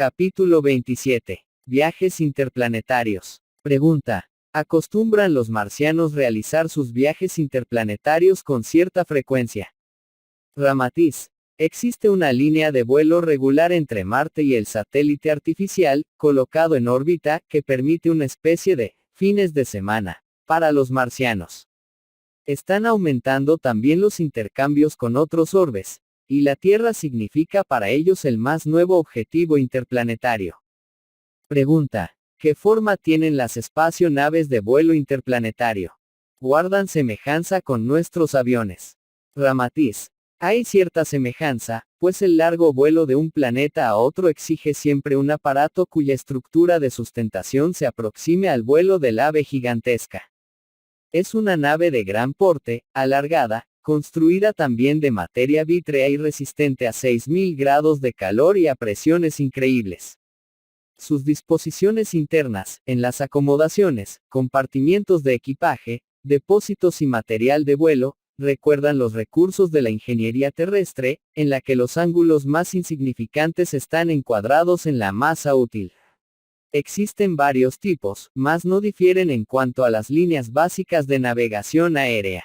Capítulo 27. Viajes interplanetarios. Pregunta. ¿Acostumbran los marcianos realizar sus viajes interplanetarios con cierta frecuencia? Ramatiz. Existe una línea de vuelo regular entre Marte y el satélite artificial, colocado en órbita, que permite una especie de fines de semana para los marcianos. Están aumentando también los intercambios con otros orbes, y la Tierra significa para ellos el más nuevo objetivo interplanetario. Pregunta. ¿Qué forma tienen las espacionaves de vuelo interplanetario? ¿Guardan semejanza con nuestros aviones? Ramatiz. Hay cierta semejanza, pues el largo vuelo de un planeta a otro exige siempre un aparato cuya estructura de sustentación se aproxime al vuelo del ave gigantesca. Es una nave de gran porte, alargada, construida también de materia vítrea y resistente a 6000 grados de calor y a presiones increíbles. Sus disposiciones internas, en las acomodaciones, compartimientos de equipaje, depósitos y material de vuelo, recuerdan los recursos de la ingeniería terrestre, en la que los ángulos más insignificantes están encuadrados en la masa útil. Existen varios tipos, mas no difieren en cuanto a las líneas básicas de navegación aérea.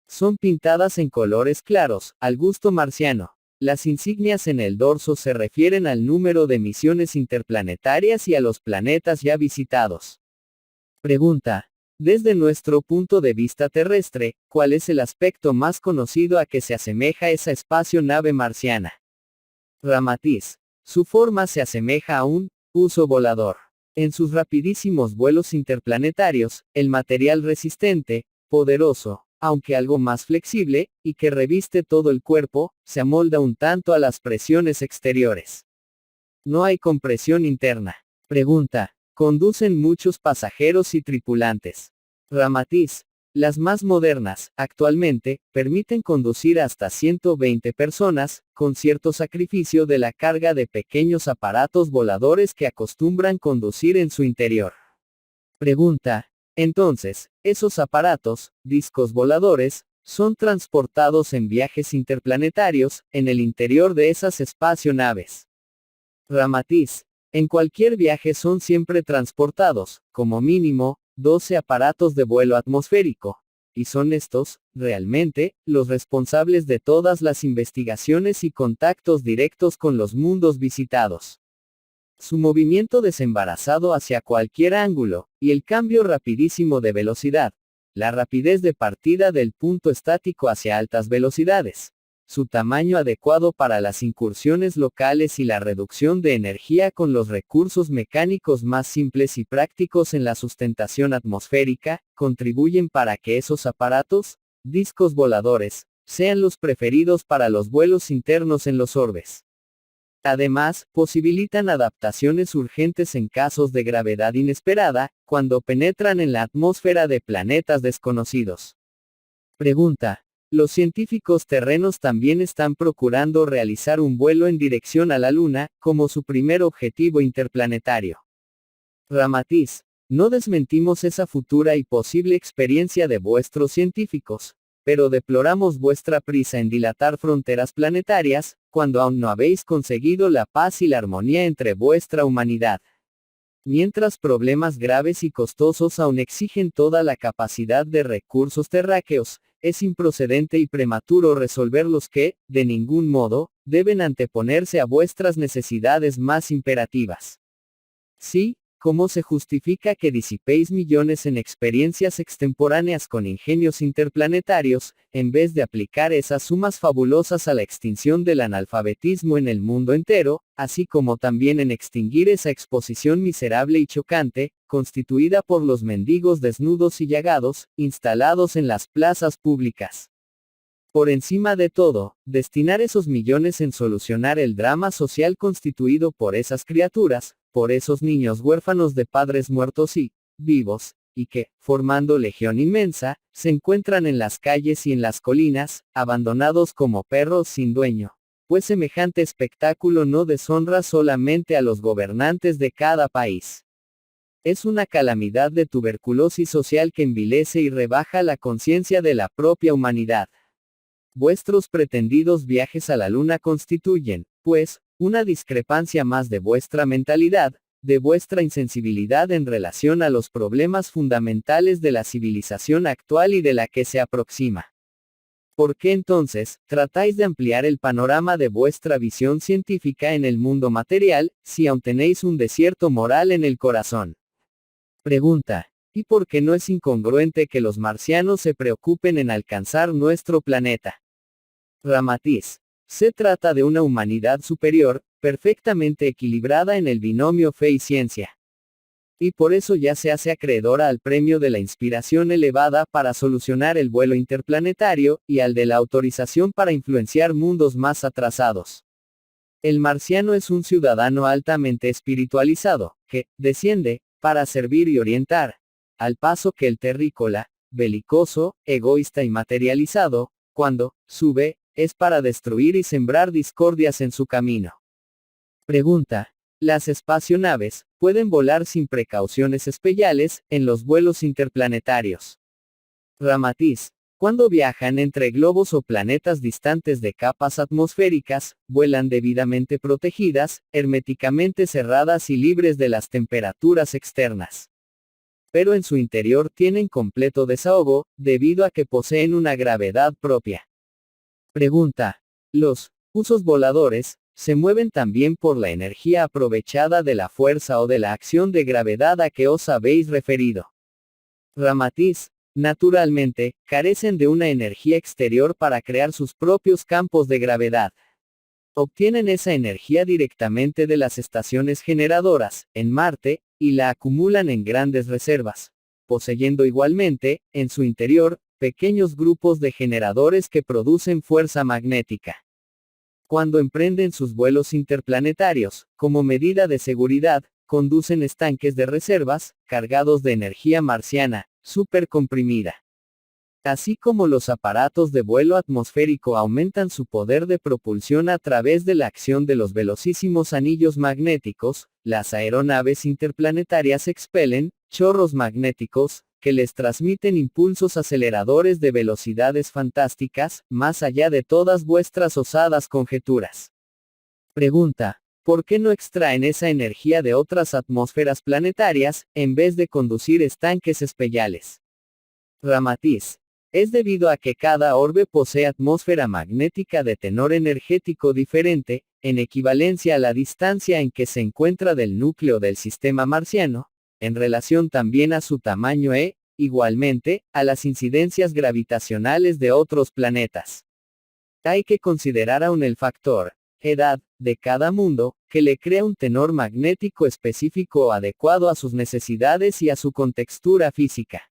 Son pintadas en colores claros, al gusto marciano. Las insignias en el dorso se refieren al número de misiones interplanetarias y a los planetas ya visitados. Pregunta. Desde nuestro punto de vista terrestre, ¿cuál es el aspecto más conocido a que se asemeja esa espacionave marciana? Ramatiz. Su forma se asemeja a un uso volador. En sus rapidísimos vuelos interplanetarios, el material resistente, poderoso, aunque algo más flexible, y que reviste todo el cuerpo, se amolda un tanto a las presiones exteriores. No hay compresión interna. Pregunta. ¿Conducen muchos pasajeros y tripulantes? Ramatiz. Las más modernas, actualmente, permiten conducir hasta 120 personas, con cierto sacrificio de la carga de pequeños aparatos voladores que acostumbran conducir en su interior. Pregunta. Entonces, esos aparatos, discos voladores, son transportados en viajes interplanetarios, en el interior de esas espacionaves. Ramatiz. En cualquier viaje son siempre transportados, como mínimo, 12 aparatos de vuelo atmosférico, y son estos, realmente, los responsables de todas las investigaciones y contactos directos con los mundos visitados. Su movimiento desembarazado hacia cualquier ángulo, y el cambio rapidísimo de velocidad, la rapidez de partida del punto estático hacia altas velocidades, su tamaño adecuado para las incursiones locales y la reducción de energía con los recursos mecánicos más simples y prácticos en la sustentación atmosférica, contribuyen para que esos aparatos, discos voladores, sean los preferidos para los vuelos internos en los orbes. Además, posibilitan adaptaciones urgentes en casos de gravedad inesperada, cuando penetran en la atmósfera de planetas desconocidos. Pregunta. Los científicos terrenos también están procurando realizar un vuelo en dirección a la Luna, como su primer objetivo interplanetario. Ramatiz. No desmentimos esa futura y posible experiencia de vuestros científicos, pero deploramos vuestra prisa en dilatar fronteras planetarias, cuando aún no habéis conseguido la paz y la armonía entre vuestra humanidad. Mientras problemas graves y costosos aún exigen toda la capacidad de recursos terráqueos, es improcedente y prematuro resolver los que, de ningún modo, deben anteponerse a vuestras necesidades más imperativas. Sí, ¿cómo se justifica que disipéis millones en experiencias extemporáneas con ingenios interplanetarios, en vez de aplicar esas sumas fabulosas a la extinción del analfabetismo en el mundo entero, así como también en extinguir esa exposición miserable y chocante, constituida por los mendigos desnudos y llagados, instalados en las plazas públicas? Por encima de todo, destinar esos millones en solucionar el drama social constituido por esas criaturas, por esos niños huérfanos de padres muertos y vivos, y que, formando legión inmensa, se encuentran en las calles y en las colinas, abandonados como perros sin dueño. Pues semejante espectáculo no deshonra solamente a los gobernantes de cada país. Es una calamidad de tuberculosis social que envilece y rebaja la conciencia de la propia humanidad. Vuestros pretendidos viajes a la Luna constituyen, pues, Una discrepancia más de vuestra mentalidad, de vuestra insensibilidad en relación a los problemas fundamentales de la civilización actual y de la que se aproxima. ¿Por qué entonces, tratáis de ampliar el panorama de vuestra visión científica en el mundo material, si aún tenéis un desierto moral en el corazón? Pregunta. ¿Y por qué no es incongruente que los marcianos se preocupen en alcanzar nuestro planeta? Ramatiz. Se trata de una humanidad superior, perfectamente equilibrada en el binomio fe y ciencia. Y por eso ya se hace acreedora al premio de la inspiración elevada para solucionar el vuelo interplanetario, y al de la autorización para influenciar mundos más atrasados. El marciano es un ciudadano altamente espiritualizado, que desciende para servir y orientar, al paso que el terrícola, belicoso, egoísta y materializado, cuando sube, es para destruir y sembrar discordias en su camino. Pregunta. Las espacionaves pueden volar sin precauciones especiales en los vuelos interplanetarios. Ramatiz. Cuando viajan entre globos o planetas distantes de capas atmosféricas, vuelan debidamente protegidas, herméticamente cerradas y libres de las temperaturas externas. Pero en su interior tienen completo desahogo, debido a que poseen una gravedad propia. Pregunta. Los usos voladores se mueven también por la energía aprovechada de la fuerza o de la acción de gravedad a que os habéis referido. Ramatiz. Naturalmente, carecen de una energía exterior para crear sus propios campos de gravedad. Obtienen esa energía directamente de las estaciones generadoras, en Marte, y la acumulan en grandes reservas, poseyendo igualmente, en su interior, pequeños grupos de generadores que producen fuerza magnética. Cuando emprenden sus vuelos interplanetarios, como medida de seguridad, conducen estanques de reservas, cargados de energía marciana, supercomprimida. Así como los aparatos de vuelo atmosférico aumentan su poder de propulsión a través de la acción de los velocísimos anillos magnéticos, las aeronaves interplanetarias expelen chorros magnéticos, que les transmiten impulsos aceleradores de velocidades fantásticas, más allá de todas vuestras osadas conjeturas. Pregunta. ¿Por qué no extraen esa energía de otras atmósferas planetarias, en vez de conducir estanques especiales? Ramatiz. Es debido a que cada orbe posee atmósfera magnética de tenor energético diferente, en equivalencia a la distancia en que se encuentra del núcleo del sistema marciano, en relación también a su tamaño e, igualmente, a las incidencias gravitacionales de otros planetas. Hay que considerar aún el factor edad de cada mundo, que le crea un tenor magnético específico adecuado a sus necesidades y a su contextura física.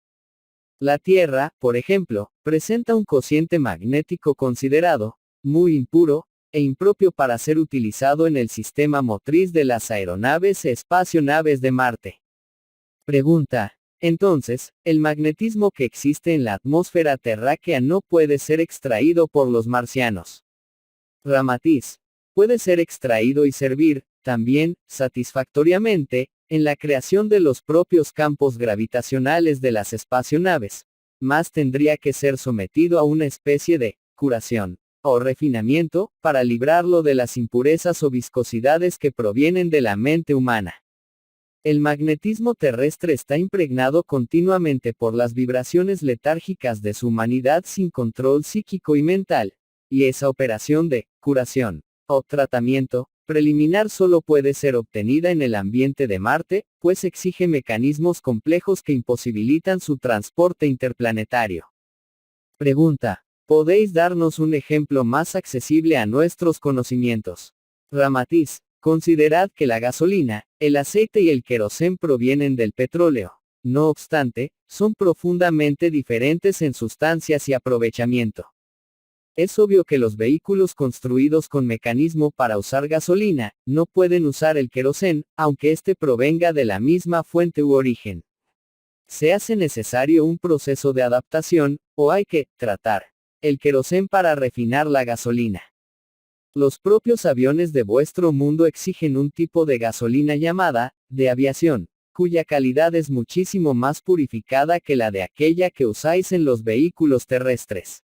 La Tierra, por ejemplo, presenta un cociente magnético considerado muy impuro e impropio para ser utilizado en el sistema motriz de las aeronaves e espacionaves de Marte. Pregunta. Entonces, el magnetismo que existe en la atmósfera terráquea no puede ser extraído por los marcianos. Ramatiz. Puede ser extraído y servir, también, satisfactoriamente, en la creación de los propios campos gravitacionales de las espacionaves, mas tendría que ser sometido a una especie de curación o refinamiento, para librarlo de las impurezas o viscosidades que provienen de la mente humana. El magnetismo terrestre está impregnado continuamente por las vibraciones letárgicas de su humanidad sin control psíquico y mental, y esa operación de curación o tratamiento preliminar solo puede ser obtenida en el ambiente de Marte, pues exige mecanismos complejos que imposibilitan su transporte interplanetario. Pregunta. ¿Podéis darnos un ejemplo más accesible a nuestros conocimientos? Ramatiz. Considerad que la gasolina, el aceite y el querosén provienen del petróleo. No obstante, son profundamente diferentes en sustancias y aprovechamiento. Es obvio que los vehículos construidos con mecanismo para usar gasolina, no pueden usar el querosén, aunque éste provenga de la misma fuente u origen. Se hace necesario un proceso de adaptación, o hay que tratar el querosén para refinar la gasolina. Los propios aviones de vuestro mundo exigen un tipo de gasolina llamada, de aviación, cuya calidad es muchísimo más purificada que la de aquella que usáis en los vehículos terrestres.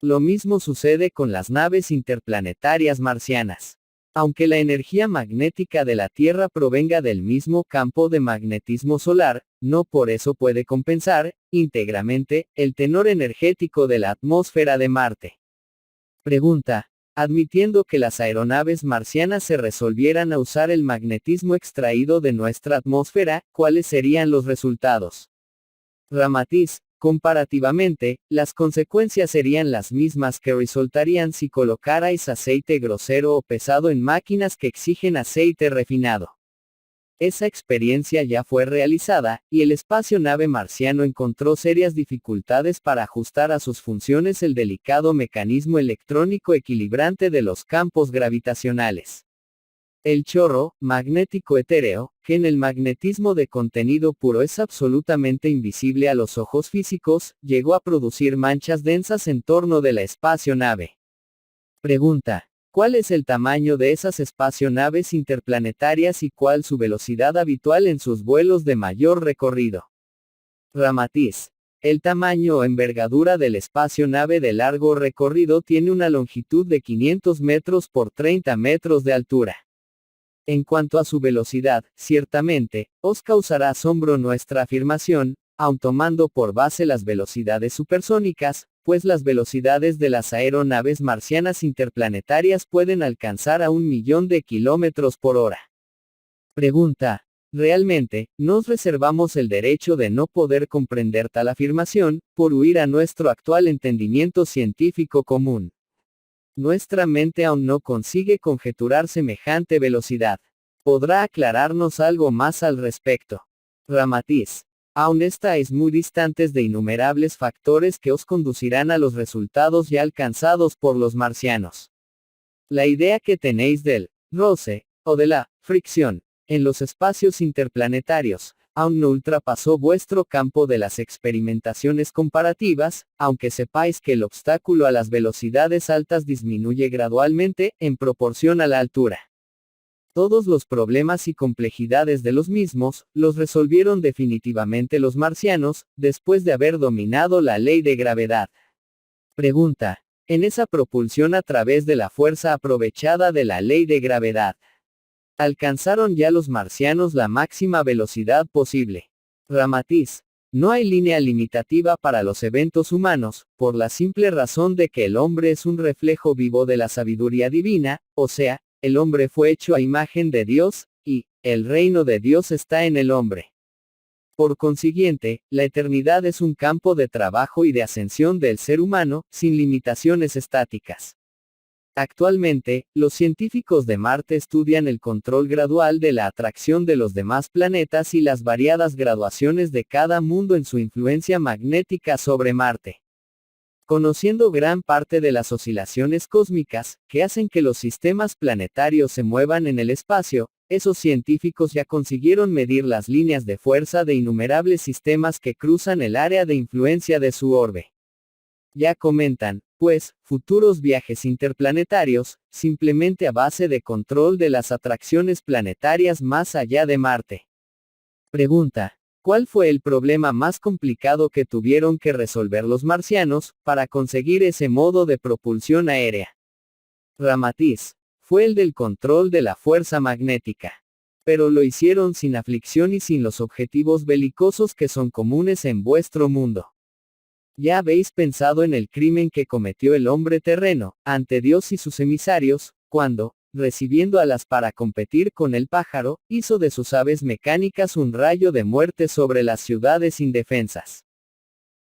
Lo mismo sucede con las naves interplanetarias marcianas. Aunque la energía magnética de la Tierra provenga del mismo campo de magnetismo solar, no por eso puede compensar, íntegramente, el tenor energético de la atmósfera de Marte. Pregunta. Admitiendo que las aeronaves marcianas se resolvieran a usar el magnetismo extraído de nuestra atmósfera, ¿cuáles serían los resultados? Ramatiz. Comparativamente, las consecuencias serían las mismas que resultarían si colocarais aceite grosero o pesado en máquinas que exigen aceite refinado. Esa experiencia ya fue realizada, y el espacio-nave marciano encontró serias dificultades para ajustar a sus funciones el delicado mecanismo electrónico equilibrante de los campos gravitacionales. El chorro magnético etéreo, que en el magnetismo de contenido puro es absolutamente invisible a los ojos físicos, llegó a producir manchas densas en torno de la espacio-nave. Pregunta. ¿Cuál es el tamaño de esas espacio-naves interplanetarias y cuál su velocidad habitual en sus vuelos de mayor recorrido? Ramatiz. El tamaño o envergadura del espacio-nave de largo recorrido tiene una longitud de 500 metros por 30 metros de altura. En cuanto a su velocidad, ciertamente, os causará asombro nuestra afirmación, aun tomando por base las velocidades supersónicas, pues las velocidades de las aeronaves marcianas interplanetarias pueden alcanzar a 1.000.000 de kilómetros por hora. Pregunta. Realmente, nos reservamos el derecho de no poder comprender tal afirmación, por huir a nuestro actual entendimiento científico común. Nuestra mente aún no consigue conjeturar semejante velocidad. ¿Podrá aclararnos algo más al respecto? Ramatiz. Aún estáis muy distantes de innumerables factores que os conducirán a los resultados ya alcanzados por los marcianos. La idea que tenéis del roce, o de la fricción, en los espacios interplanetarios, aún no ultrapasó vuestro campo de las experimentaciones comparativas, aunque sepáis que el obstáculo a las velocidades altas disminuye gradualmente, en proporción a la altura. Todos los problemas y complejidades de los mismos, los resolvieron definitivamente los marcianos, después de haber dominado la ley de gravedad. Pregunta. En esa propulsión a través de la fuerza aprovechada de la ley de gravedad, ¿alcanzaron ya los marcianos la máxima velocidad posible? Ramatiz. No hay línea limitativa para los eventos humanos, por la simple razón de que el hombre es un reflejo vivo de la sabiduría divina, o sea, el hombre fue hecho a imagen de Dios, y el reino de Dios está en el hombre. Por consiguiente, la eternidad es un campo de trabajo y de ascensión del ser humano, sin limitaciones estáticas. Actualmente, los científicos de Marte estudian el control gradual de la atracción de los demás planetas y las variadas graduaciones de cada mundo en su influencia magnética sobre Marte. Conociendo gran parte de las oscilaciones cósmicas, que hacen que los sistemas planetarios se muevan en el espacio, esos científicos ya consiguieron medir las líneas de fuerza de innumerables sistemas que cruzan el área de influencia de su orbe. Ya comentan, pues, futuros viajes interplanetarios, simplemente a base de control de las atracciones planetarias más allá de Marte. Pregunta. ¿Cuál fue el problema más complicado que tuvieron que resolver los marcianos, para conseguir ese modo de propulsión aérea? Ramatiz. Fue el del control de la fuerza magnética. Pero lo hicieron sin aflicción y sin los objetivos belicosos que son comunes en vuestro mundo. Ya habéis pensado en el crimen que cometió el hombre terreno, ante Dios y sus emisarios, cuando, recibiendo alas para competir con el pájaro, hizo de sus aves mecánicas un rayo de muerte sobre las ciudades indefensas.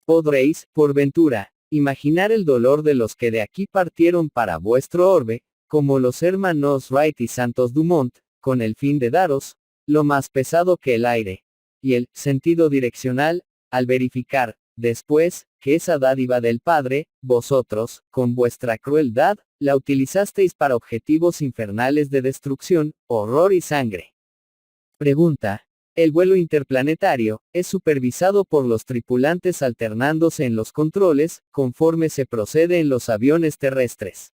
Podréis, por ventura, imaginar el dolor de los que de aquí partieron para vuestro orbe, como los hermanos Wright y Santos Dumont, con el fin de daros, lo más pesado que el aire, y el sentido direccional, al verificar, después, que esa dádiva del Padre, vosotros, con vuestra crueldad, la utilizasteis para objetivos infernales de destrucción, horror y sangre. Pregunta. El vuelo interplanetario, es supervisado por los tripulantes alternándose en los controles, conforme se procede en los aviones terrestres.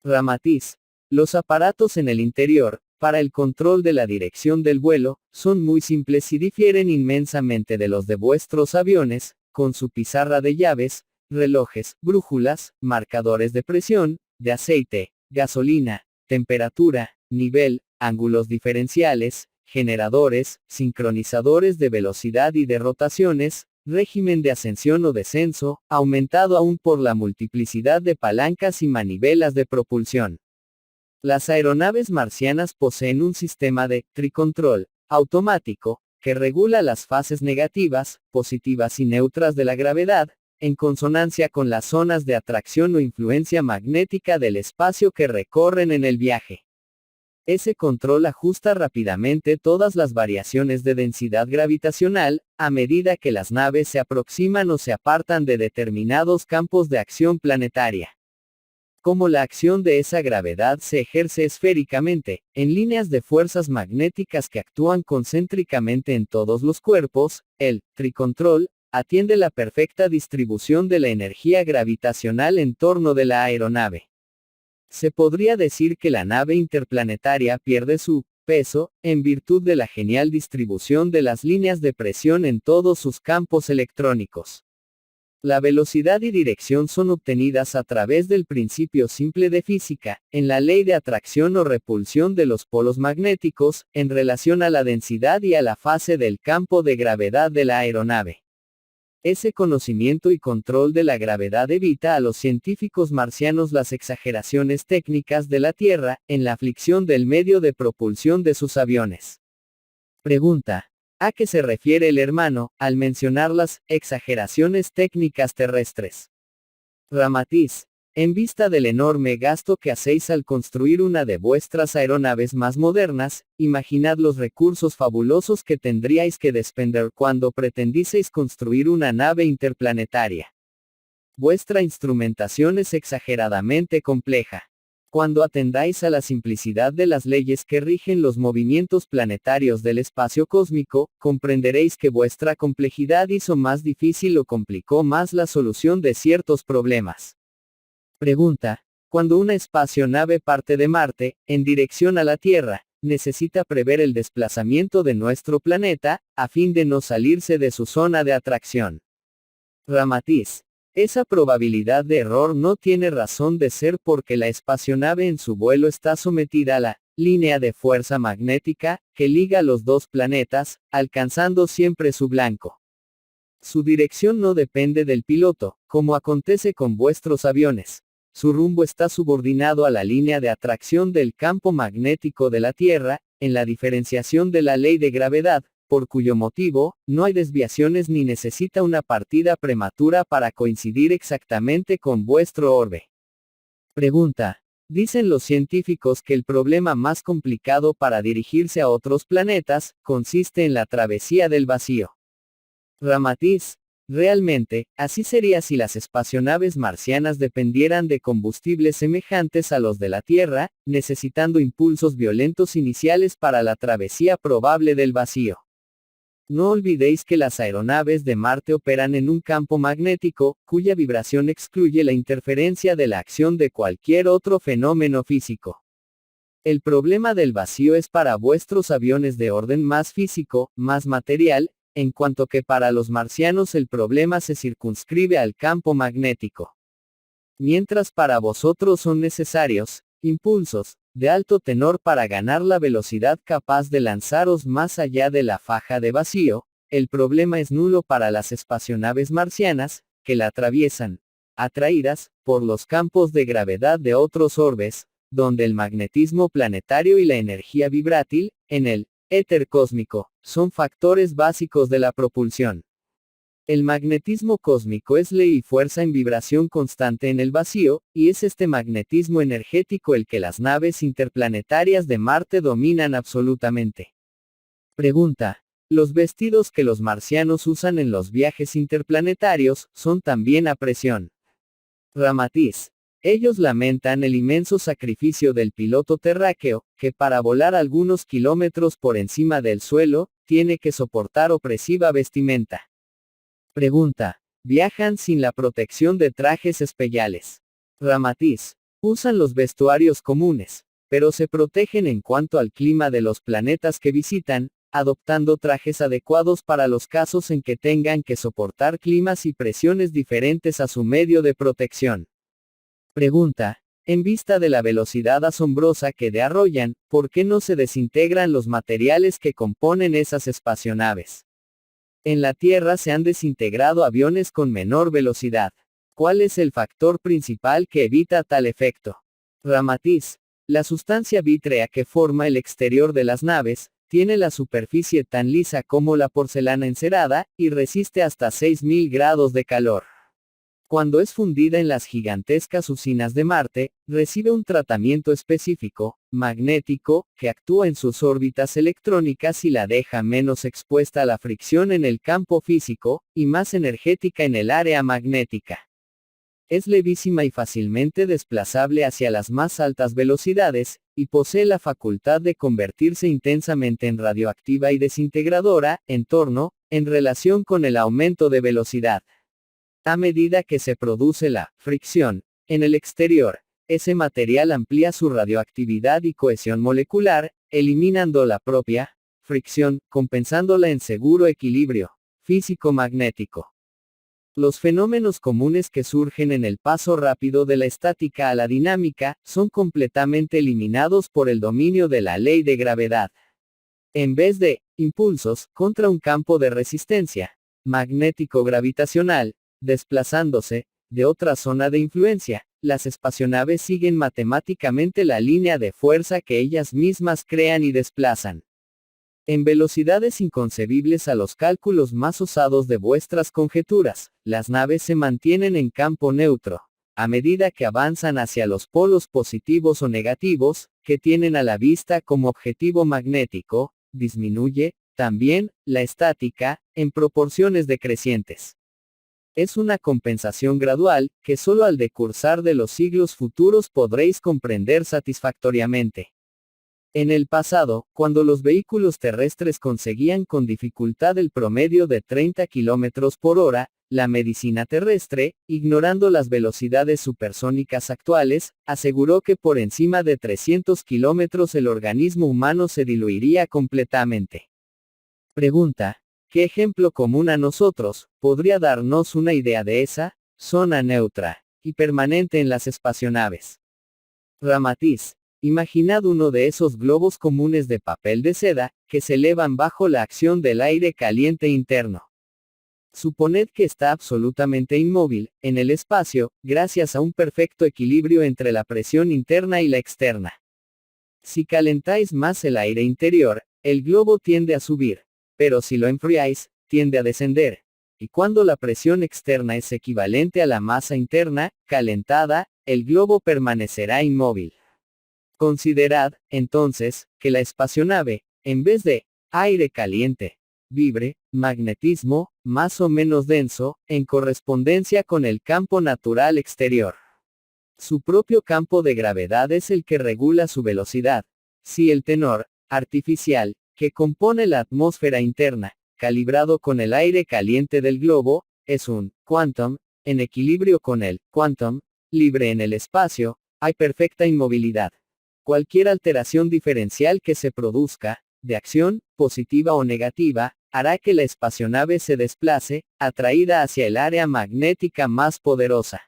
Ramatiz. Los aparatos en el interior, para el control de la dirección del vuelo, son muy simples y difieren inmensamente de los de vuestros aviones, con su pizarra de llaves, relojes, brújulas, marcadores de presión, de aceite, gasolina, temperatura, nivel, ángulos diferenciales, generadores, sincronizadores de velocidad y de rotaciones, régimen de ascensión o descenso, aumentado aún por la multiplicidad de palancas y manivelas de propulsión. Las aeronaves marcianas poseen un sistema de tricontrol automático, que regula las fases negativas, positivas y neutras de la gravedad, en consonancia con las zonas de atracción o influencia magnética del espacio que recorren en el viaje. Ese control ajusta rápidamente todas las variaciones de densidad gravitacional, a medida que las naves se aproximan o se apartan de determinados campos de acción planetaria. Como la acción de esa gravedad se ejerce esféricamente, en líneas de fuerzas magnéticas que actúan concéntricamente en todos los cuerpos, el tricontrol atiende la perfecta distribución de la energía gravitacional en torno de la aeronave. Se podría decir que la nave interplanetaria pierde su peso, en virtud de la genial distribución de las líneas de presión en todos sus campos electrónicos. La velocidad y dirección son obtenidas a través del principio simple de física, en la ley de atracción o repulsión de los polos magnéticos, en relación a la densidad y a la fase del campo de gravedad de la aeronave. Ese conocimiento y control de la gravedad evita a los científicos marcianos las exageraciones técnicas de la Tierra, en la aflicción del medio de propulsión de sus aviones. Pregunta: ¿a qué se refiere el hermano, al mencionar las exageraciones técnicas terrestres? Ramatiz: en vista del enorme gasto que hacéis al construir una de vuestras aeronaves más modernas, imaginad los recursos fabulosos que tendríais que despender cuando pretendieseis construir una nave interplanetaria. Vuestra instrumentación es exageradamente compleja. Cuando atendáis a la simplicidad de las leyes que rigen los movimientos planetarios del espacio cósmico, comprenderéis que vuestra complejidad hizo más difícil o complicó más la solución de ciertos problemas. Pregunta: cuando una espacionave parte de Marte, en dirección a la Tierra, necesita prever el desplazamiento de nuestro planeta, a fin de no salirse de su zona de atracción. Ramatiz: esa probabilidad de error no tiene razón de ser porque la espacionave en su vuelo está sometida a la línea de fuerza magnética, que liga los dos planetas, alcanzando siempre su blanco. Su dirección no depende del piloto, como acontece con vuestros aviones. Su rumbo está subordinado a la línea de atracción del campo magnético de la Tierra, en la diferenciación de la ley de gravedad, por cuyo motivo, no hay desviaciones ni necesita una partida prematura para coincidir exactamente con vuestro orbe. Pregunta: dicen los científicos que el problema más complicado para dirigirse a otros planetas, consiste en la travesía del vacío. Ramatiz: realmente, así sería si las espacionaves marcianas dependieran de combustibles semejantes a los de la Tierra, necesitando impulsos violentos iniciales para la travesía probable del vacío. No olvidéis que las aeronaves de Marte operan en un campo magnético, cuya vibración excluye la interferencia de la acción de cualquier otro fenómeno físico. El problema del vacío es para vuestros aviones de orden más físico, más material, en cuanto que para los marcianos el problema se circunscribe al campo magnético. Mientras para vosotros son necesarios impulsos de alto tenor para ganar la velocidad capaz de lanzaros más allá de la faja de vacío, el problema es nulo para las espacionaves marcianas, que la atraviesan, atraídas por los campos de gravedad de otros orbes, donde el magnetismo planetario y la energía vibrátil, en el éter cósmico, son factores básicos de la propulsión. El magnetismo cósmico es ley y fuerza en vibración constante en el vacío, y es este magnetismo energético el que las naves interplanetarias de Marte dominan absolutamente. Pregunta: ¿los vestidos que los marcianos usan en los viajes interplanetarios, son también a presión? Ramatiz: ellos lamentan el inmenso sacrificio del piloto terráqueo, que para volar algunos kilómetros por encima del suelo, tiene que soportar opresiva vestimenta. Pregunta: ¿viajan sin la protección de trajes especiales? Ramatiz: usan los vestuarios comunes, pero se protegen en cuanto al clima de los planetas que visitan, adoptando trajes adecuados para los casos en que tengan que soportar climas y presiones diferentes a su medio de protección. Pregunta: En vista de la velocidad asombrosa que desarrollan, ¿por qué no se desintegran los materiales que componen esas espacionaves? En la Tierra se han desintegrado aviones con menor velocidad. ¿Cuál es el factor principal que evita tal efecto? Ramatiz. La sustancia vítrea que forma el exterior de las naves, tiene la superficie tan lisa como la porcelana encerada, y resiste hasta 6000 grados de calor. Cuando es fundida en las gigantescas usinas de Marte, recibe un tratamiento específico, magnético, que actúa en sus órbitas electrónicas y la deja menos expuesta a la fricción en el campo físico, y más energética en el área magnética. Es levísima y fácilmente desplazable hacia las más altas velocidades, y posee la facultad de convertirse intensamente en radioactiva y desintegradora, en relación con el aumento de velocidad. A medida que se produce la fricción en el exterior, ese material amplía su radioactividad y cohesión molecular, eliminando la propia fricción, compensándola en seguro equilibrio físico-magnético. Los fenómenos comunes que surgen en el paso rápido de la estática a la dinámica, son completamente eliminados por el dominio de la ley de gravedad. En vez de impulsos contra un campo de resistencia magnético-gravitacional, desplazándose de otra zona de influencia, las espacionaves siguen matemáticamente la línea de fuerza que ellas mismas crean y desplazan. En velocidades inconcebibles a los cálculos más osados de vuestras conjeturas, las naves se mantienen en campo neutro. A medida que avanzan hacia los polos positivos o negativos, que tienen a la vista como objetivo magnético, disminuye, también, la estática, en proporciones decrecientes. Es una compensación gradual, que solo al decursar de los siglos futuros podréis comprender satisfactoriamente. En el pasado, cuando los vehículos terrestres conseguían con dificultad el promedio de 30 km por hora, la medicina terrestre, ignorando las velocidades supersónicas actuales, aseguró que por encima de 300 km el organismo humano se diluiría completamente. Pregunta. ¿Qué ejemplo común a nosotros podría darnos una idea de esa zona neutra y permanente en las espacionaves? Ramatiz. Imaginad uno de esos globos comunes de papel de seda, que se elevan bajo la acción del aire caliente interno. Suponed que está absolutamente inmóvil, en el espacio, gracias a un perfecto equilibrio entre la presión interna y la externa. Si calentáis más el aire interior, el globo tiende a subir. Pero si lo enfriáis, tiende a descender. Y cuando la presión externa es equivalente a la masa interna, calentada, el globo permanecerá inmóvil. Considerad, entonces, que la espacionave, en vez de aire caliente, vibre, magnetismo, más o menos denso, en correspondencia con el campo natural exterior. Su propio campo de gravedad es el que regula su velocidad. Si el tenor artificial, que compone la atmósfera interna, calibrado con el aire caliente del globo, es un quantum, en equilibrio con el quantum, libre en el espacio, hay perfecta inmovilidad. Cualquier alteración diferencial que se produzca, de acción, positiva o negativa, hará que la espacionave se desplace, atraída hacia el área magnética más poderosa.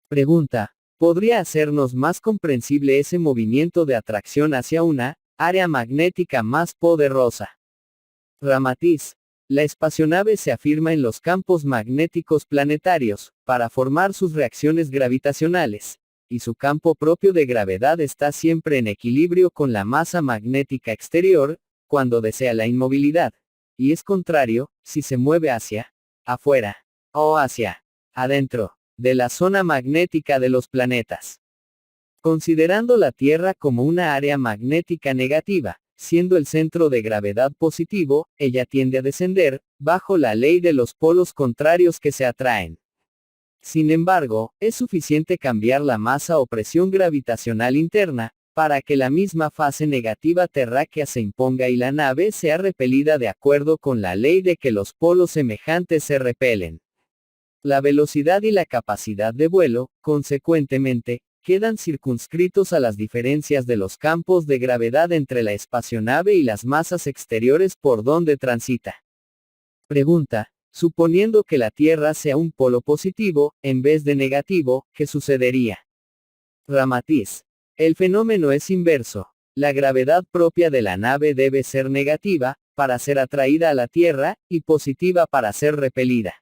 Pregunta. ¿Podría hacernos más comprensible ese movimiento de atracción hacia una área magnética más poderosa? Ramatiz. La espacionave se afirma en los campos magnéticos planetarios, para formar sus reacciones gravitacionales, y su campo propio de gravedad está siempre en equilibrio con la masa magnética exterior, cuando desea la inmovilidad, y es contrario, si se mueve hacia afuera, o hacia adentro, de la zona magnética de los planetas. Considerando la Tierra como una área magnética negativa, siendo el centro de gravedad positivo, ella tiende a descender, bajo la ley de los polos contrarios que se atraen. Sin embargo, es suficiente cambiar la masa o presión gravitacional interna, para que la misma fase negativa terráquea se imponga y la nave sea repelida de acuerdo con la ley de que los polos semejantes se repelen. La velocidad y la capacidad de vuelo, consecuentemente, quedan circunscritos a las diferencias de los campos de gravedad entre la espacionave y las masas exteriores por donde transita. Pregunta. Suponiendo que la Tierra sea un polo positivo, en vez de negativo, ¿qué sucedería? Ramatiz. El fenómeno es inverso. La gravedad propia de la nave debe ser negativa, para ser atraída a la Tierra, y positiva para ser repelida.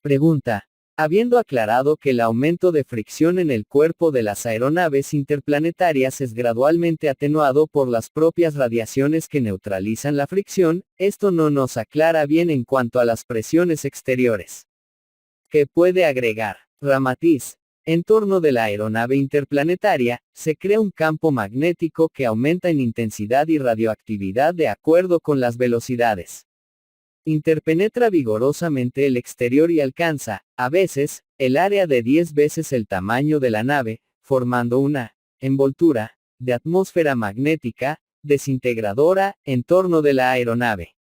Pregunta. Habiendo aclarado que el aumento de fricción en el cuerpo de las aeronaves interplanetarias es gradualmente atenuado por las propias radiaciones que neutralizan la fricción, esto no nos aclara bien en cuanto a las presiones exteriores. ¿Qué puede agregar? Ramatiz. En torno de la aeronave interplanetaria, se crea un campo magnético que aumenta en intensidad y radioactividad de acuerdo con las velocidades. Interpenetra vigorosamente el exterior y alcanza, a veces, el área de 10 veces el tamaño de la nave, formando una envoltura de atmósfera magnética desintegradora en torno de la aeronave.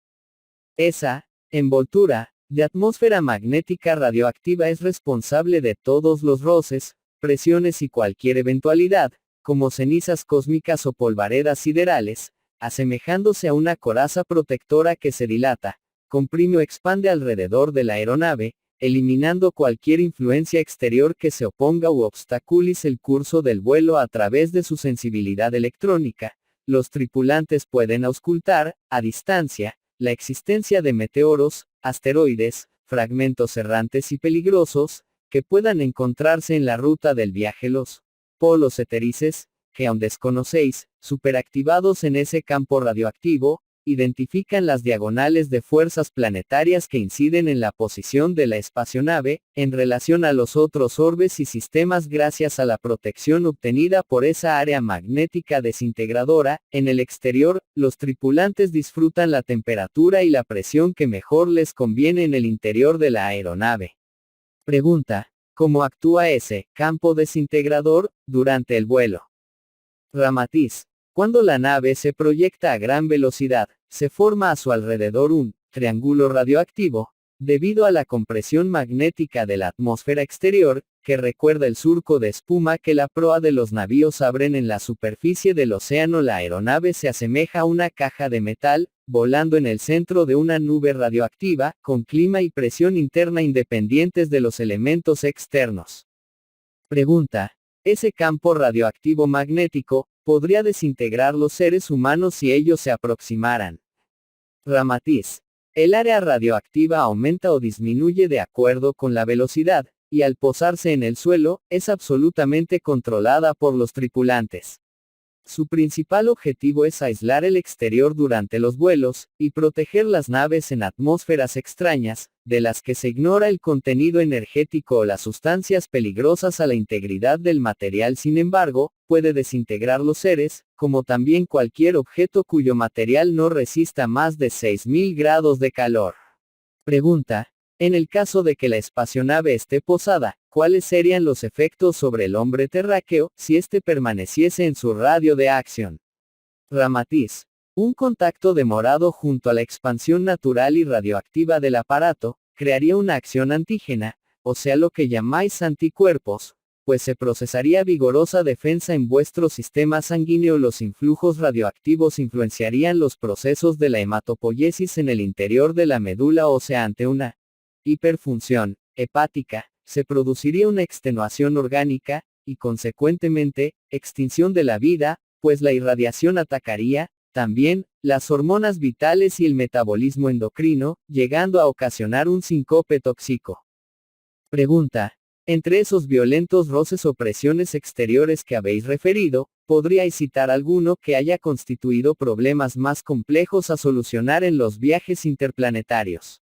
Esa envoltura de atmósfera magnética radioactiva es responsable de todos los roces, presiones y cualquier eventualidad, como cenizas cósmicas o polvaredas siderales, asemejándose a una coraza protectora que se dilata, comprime o expande alrededor de la aeronave, eliminando cualquier influencia exterior que se oponga u obstaculice el curso del vuelo a través de su sensibilidad electrónica. Los tripulantes pueden auscultar, a distancia, la existencia de meteoros, asteroides, fragmentos errantes y peligrosos, que puedan encontrarse en la ruta del viaje. Los polos eterices, que aún desconocéis, superactivados en ese campo radioactivo, identifican las diagonales de fuerzas planetarias que inciden en la posición de la espacionave, en relación a los otros orbes y sistemas gracias a la protección obtenida por esa área magnética desintegradora. En el exterior, los tripulantes disfrutan la temperatura y la presión que mejor les conviene en el interior de la aeronave. Pregunta. ¿Cómo actúa ese campo desintegrador durante el vuelo? Ramatiz. Cuando la nave se proyecta a gran velocidad, se forma a su alrededor un triángulo radioactivo, debido a la compresión magnética de la atmósfera exterior, que recuerda el surco de espuma que la proa de los navíos abren en la superficie del océano. La aeronave se asemeja a una caja de metal, volando en el centro de una nube radioactiva, con clima y presión interna independientes de los elementos externos. Pregunta. Ese campo radioactivo magnético podría desintegrar los seres humanos si ellos se aproximaran. Ramatiz. El área radioactiva aumenta o disminuye de acuerdo con la velocidad, y al posarse en el suelo, es absolutamente controlada por los tripulantes. Su principal objetivo es aislar el exterior durante los vuelos, y proteger las naves en atmósferas extrañas, de las que se ignora el contenido energético o las sustancias peligrosas a la integridad del material. Sin embargo, puede desintegrar los seres, como también cualquier objeto cuyo material no resista más de 6000 grados de calor. Pregunta. En el caso de que la espacionave esté posada, ¿cuáles serían los efectos sobre el hombre terráqueo, si éste permaneciese en su radio de acción? Ramatiz. Un contacto demorado junto a la expansión natural y radioactiva del aparato, crearía una acción antígena, o sea lo que llamáis anticuerpos, pues se procesaría vigorosa defensa en vuestro sistema sanguíneo. Los influjos radioactivos influenciarían los procesos de la hematopoiesis en el interior de la médula ósea. Ante una hiperfunción hepática, se produciría una extenuación orgánica, y consecuentemente, extinción de la vida, pues la irradiación atacaría, también, las hormonas vitales y el metabolismo endocrino, llegando a ocasionar un síncope tóxico. Pregunta. Entre esos violentos roces o presiones exteriores que habéis referido, ¿podríais citar alguno que haya constituido problemas más complejos a solucionar en los viajes interplanetarios?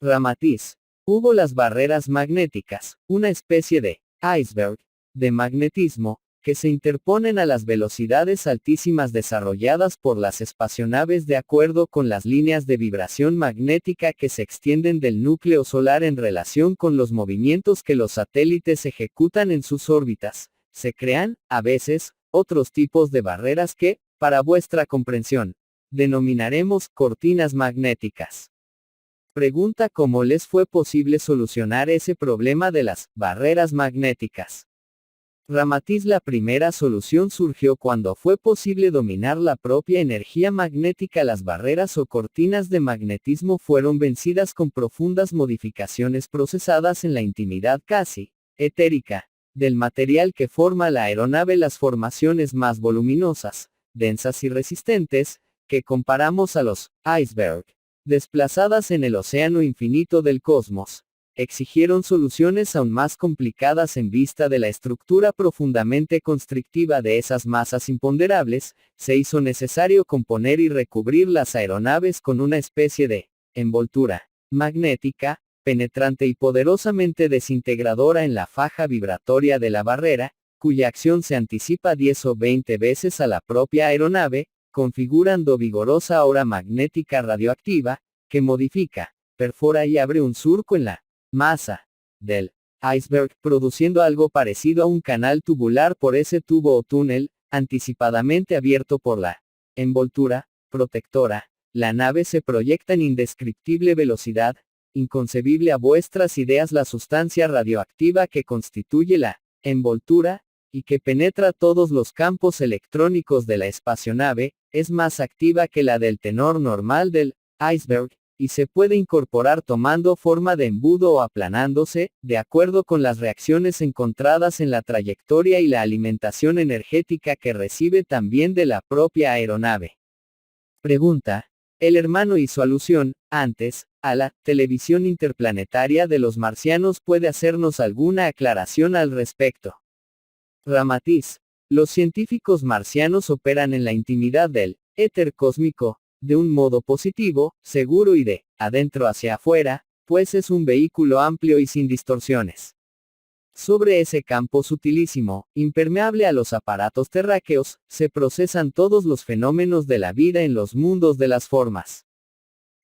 Ramatiz. Hubo las barreras magnéticas, una especie de iceberg de magnetismo, que se interponen a las velocidades altísimas desarrolladas por las espacionaves de acuerdo con las líneas de vibración magnética que se extienden del núcleo solar en relación con los movimientos que los satélites ejecutan en sus órbitas. Se crean, a veces, otros tipos de barreras que, para vuestra comprensión, denominaremos cortinas magnéticas. Pregunta. ¿Cómo les fue posible solucionar ese problema de las barreras magnéticas? Ramatiz. La primera solución surgió cuando fue posible dominar la propia energía magnética. Las barreras o cortinas de magnetismo fueron vencidas con profundas modificaciones procesadas en la intimidad casi etérica del material que forma la aeronave las formaciones más voluminosas, densas y resistentes, que comparamos a los iceberg, desplazadas en el océano infinito del cosmos, exigieron soluciones aún más complicadas en vista de la estructura profundamente constrictiva de esas masas imponderables. Se hizo necesario componer y recubrir las aeronaves con una especie de envoltura magnética, penetrante y poderosamente desintegradora en la faja vibratoria de la barrera, cuya acción se anticipa 10 o 20 veces a la propia aeronave, configurando vigorosa aura magnética radioactiva, que modifica, perfora y abre un surco en la masa del iceberg, produciendo algo parecido a un canal tubular por ese tubo o túnel, anticipadamente abierto por la envoltura protectora. La nave se proyecta en indescriptible velocidad, inconcebible a vuestras ideas la sustancia radioactiva que constituye la envoltura, y que penetra todos los campos electrónicos de la espacionave, es más activa que la del tenor normal del iceberg, y se puede incorporar tomando forma de embudo o aplanándose, de acuerdo con las reacciones encontradas en la trayectoria y la alimentación energética que recibe también de la propia aeronave. Pregunta. El hermano hizo alusión, antes, a la televisión interplanetaria de los marcianos. ¿Puede hacernos alguna aclaración al respecto? Ramatiz. Los científicos marcianos operan en la intimidad del éter cósmico, de un modo positivo, seguro y de adentro hacia afuera, pues es un vehículo amplio y sin distorsiones. Sobre ese campo sutilísimo, impermeable a los aparatos terráqueos, se procesan todos los fenómenos de la vida en los mundos de las formas.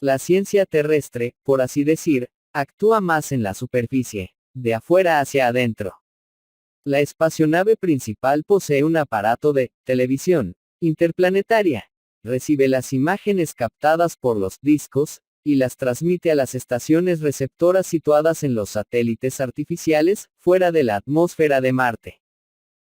La ciencia terrestre, por así decir, actúa más en la superficie, de afuera hacia adentro. La espacionave principal posee un aparato de televisión interplanetaria. Recibe las imágenes captadas por los discos, y las transmite a las estaciones receptoras situadas en los satélites artificiales, fuera de la atmósfera de Marte.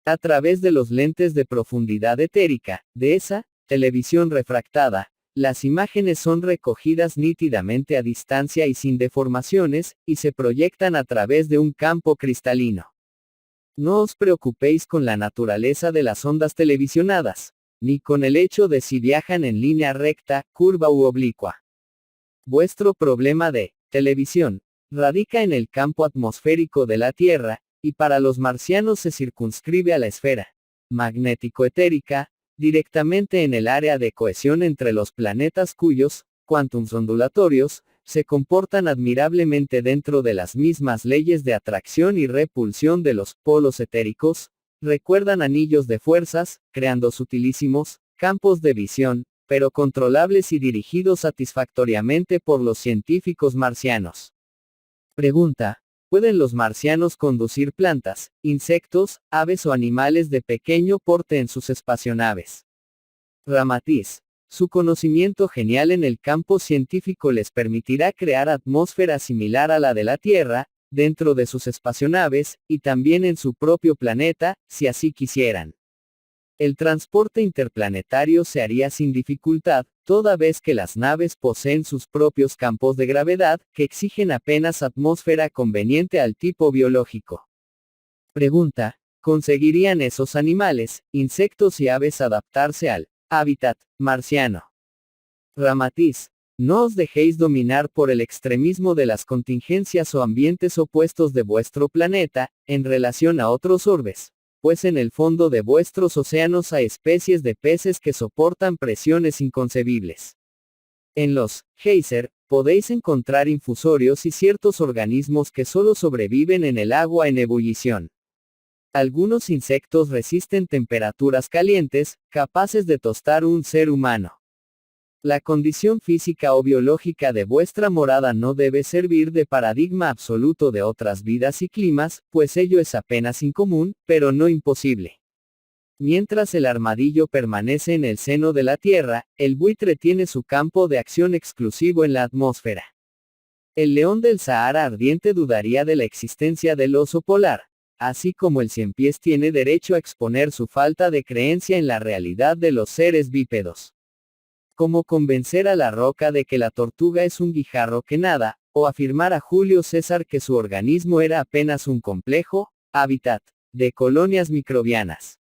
A través de los lentes de profundidad etérica, de esa televisión refractada, las imágenes son recogidas nítidamente a distancia y sin deformaciones, y se proyectan a través de un campo cristalino. No os preocupéis con la naturaleza de las ondas televisionadas, ni con el hecho de si viajan en línea recta, curva u oblicua. Vuestro problema de televisión radica en el campo atmosférico de la Tierra, y para los marcianos se circunscribe a la esfera magnético-etérica, directamente en el área de cohesión entre los planetas cuyos quantums ondulatorios se comportan admirablemente dentro de las mismas leyes de atracción y repulsión de los polos etéricos, recuerdan anillos de fuerzas, creando sutilísimos campos de visión, pero controlables y dirigidos satisfactoriamente por los científicos marcianos. Pregunta. ¿Pueden los marcianos conducir plantas, insectos, aves o animales de pequeño porte en sus espacionaves? Ramatiz. Su conocimiento genial en el campo científico les permitirá crear atmósfera similar a la de la Tierra, dentro de sus espacionaves, y también en su propio planeta, si así quisieran. El transporte interplanetario se haría sin dificultad, toda vez que las naves poseen sus propios campos de gravedad, que exigen apenas atmósfera conveniente al tipo biológico. Pregunta. ¿Conseguirían esos animales, insectos y aves adaptarse al hábitat marciano? Ramatiz. No os dejéis dominar por el extremismo de las contingencias o ambientes opuestos de vuestro planeta, en relación a otros orbes, pues en el fondo de vuestros océanos hay especies de peces que soportan presiones inconcebibles. En los geyser, podéis encontrar infusorios y ciertos organismos que solo sobreviven en el agua en ebullición. Algunos insectos resisten temperaturas calientes, capaces de tostar un ser humano. La condición física o biológica de vuestra morada no debe servir de paradigma absoluto de otras vidas y climas, pues ello es apenas incomún, pero no imposible. Mientras el armadillo permanece en el seno de la Tierra, el buitre tiene su campo de acción exclusivo en la atmósfera. El león del Sahara ardiente dudaría de la existencia del oso polar, así como el ciempiés tiene derecho a exponer su falta de creencia en la realidad de los seres bípedos. Como convencer a la roca de que la tortuga es un guijarro que nada, o afirmar a Julio César que su organismo era apenas un complejo hábitat De colonias microbianas.